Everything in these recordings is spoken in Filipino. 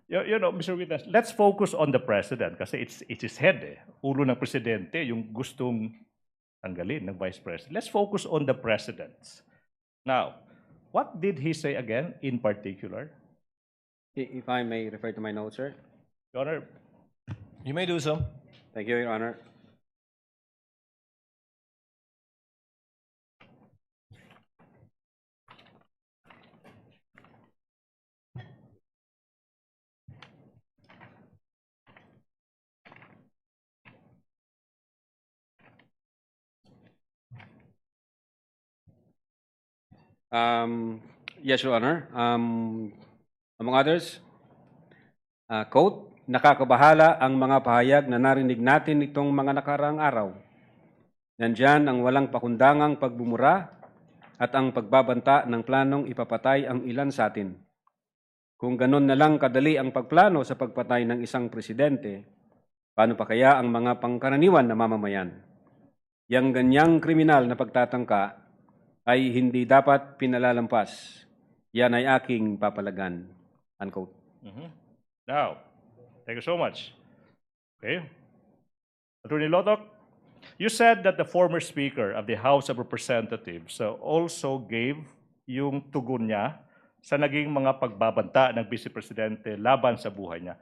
You know, Mr. Witness, let's focus on the president kasi it's his head eh. Ulo ng presidente yung gustong tanggalin ng vice president. Let's focus on the president. Now, what did he say again in particular? If I may refer to my notes, sir. Your Honor, You may do so. Thank you, Your Honor. Yes, Your Honor. Among others, quote, nakakabahala ang mga pahayag na narinig natin itong mga nakaraang araw. Nandyan ang walang pakundangang pagbumura at ang pagbabanta ng planong ipapatay ang ilan sa atin. Kung ganun na lang kadali ang pagplano sa pagpatay ng isang presidente, paano pa kaya ang mga pangkaraniwan na mamamayan? Yang ganyang kriminal na pagtatangka ay hindi dapat pinalalampas. Yan ay aking papalagan. Unquote. now, thank you so much. Okay. Attorney Lotok, you said that the former Speaker of the House of Representatives also gave yung tugon niya sa naging mga pagbabanta ng Vice Presidente laban sa buhay niya.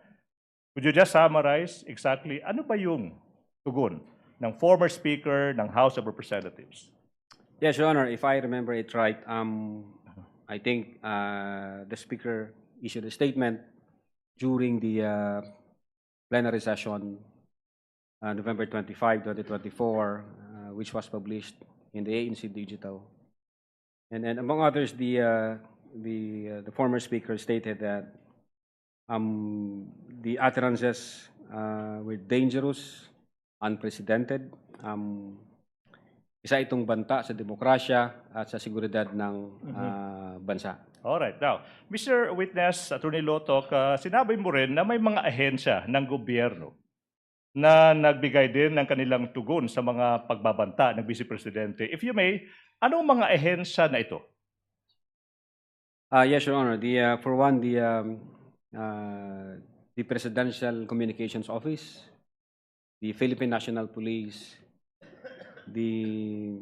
Would you just summarize exactly ano ba yung tugon ng former Speaker ng House of Representatives? Yes, Your Honor, if I remember it right, I think the Speaker issued a statement during the plenary session November 25, 2024, which was published in the ANC Digital. And among others, the former Speaker stated that the utterances were dangerous, unprecedented, isa itong banta sa demokrasya at sa seguridad ng bansa. Alright. Now, Mr. Witness, Attorney Lotok, sinabi mo rin na may mga ahensya ng gobyerno na nagbigay din ng kanilang tugon sa mga pagbabanta ng Vice Presidente. If you may, anong mga ahensya na ito? Yes, Your Honor. For one, the Presidential Communications Office, the Philippine National Police, the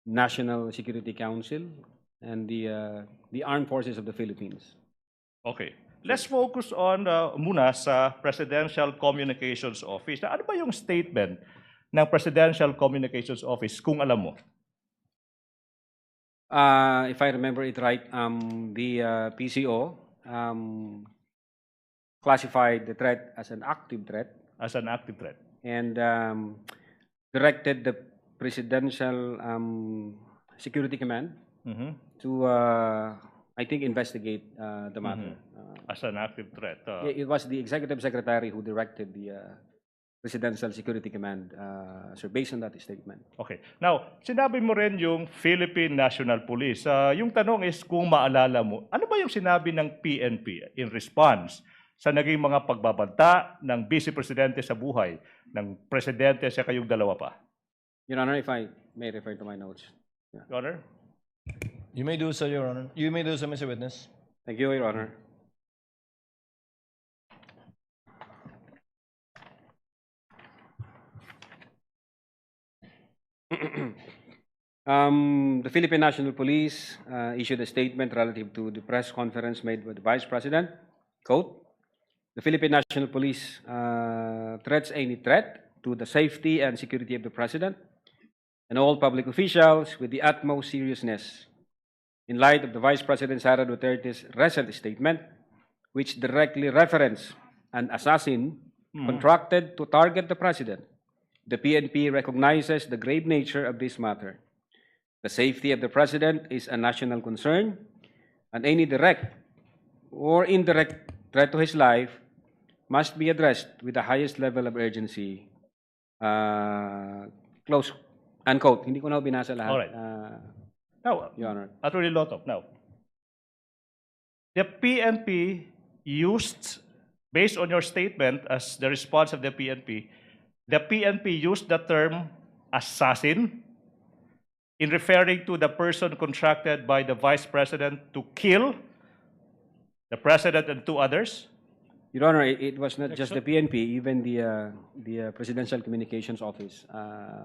National Security Council, and the Armed Forces of the Philippines. Okay. Let's focus on muna sa Presidential Communications Office. Ano ba yung statement ng Presidential Communications Office kung alam mo? If I remember it right, the PCO classified the threat as an active threat As an active threat. and directed the Presidential Security Command to, I think, investigate the matter. As an active threat. It was the Executive Secretary who directed the Presidential Security Command, so based on that statement. Okay. Now, sinabi mo rin yung Philippine National Police. Yung tanong is kung maalala mo, ano ba yung sinabi ng PNP in response sa naging mga pagbabanta ng Vice Presidente sa buhay ng Presidente sa kayong dalawa pa? Your Honor, if I may refer to my notes. Your Honor? You may do so, Your Honor. You may do so, Mr. Witness. Thank you, Your Honor. The Philippine National Police issued a statement relative to the press conference made by the Vice President. Quote, the Philippine National Police threats any threat to the safety and security of the President and all public officials with the utmost seriousness. In light of the Vice President Sara Duterte's recent statement, which directly referenced an assassin contracted to target the President, the PNP recognizes the grave nature of this matter. The safety of the President is a national concern, and any direct or indirect threat to his life must be addressed with the highest level of urgency. Close, unquote. Hindi ko na binasa lahat. Alright. Now, Your Honor. Attorney Lotop, now, the PNP used, based on your statement as the response of the PNP used the term assassin in referring to the person contracted by the Vice President to kill the President and two others? Your Honor, it was not just the PNP, even the Presidential Communications Office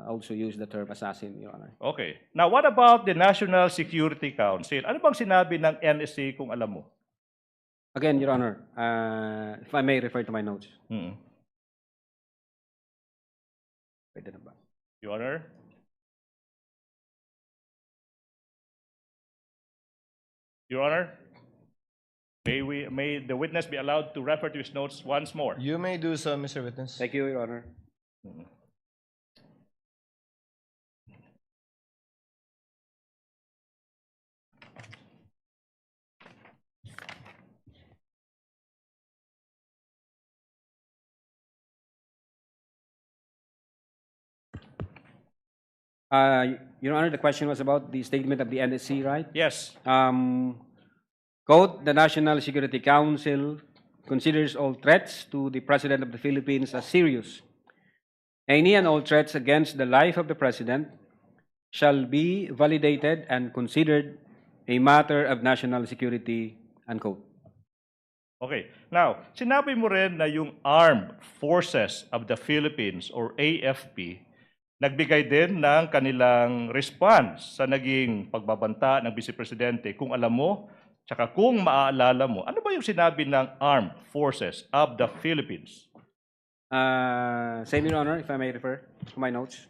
also used the term assassin, Your Honor. Okay. Now, what about the National Security Council? Ano bang sinabi ng NSA kung alam mo? Again, Your Honor, if I may refer to my notes. Mm. Pwede na ba? Your Honor? Your Honor? May the witness be allowed to refer to his notes once more? You may do so, Mr. Witness. Thank you, Your Honor. Your Honor, the question was about the statement of the NSC, right? Yes. Quote, the National Security Council considers all threats to the President of the Philippines as serious. Any and all threats against the life of the President shall be validated and considered a matter of national security, unquote. Okay. Now, sinabi mo rin na yung Armed Forces of the Philippines or AFP nagbigay din ng kanilang response sa naging pagbabanta ng Vice Presidente. Kung alam mo, tsaka kung maaalala mo, ano ba yung sinabi ng Armed Forces of the Philippines? Same, Your Honor, if I may refer to my notes.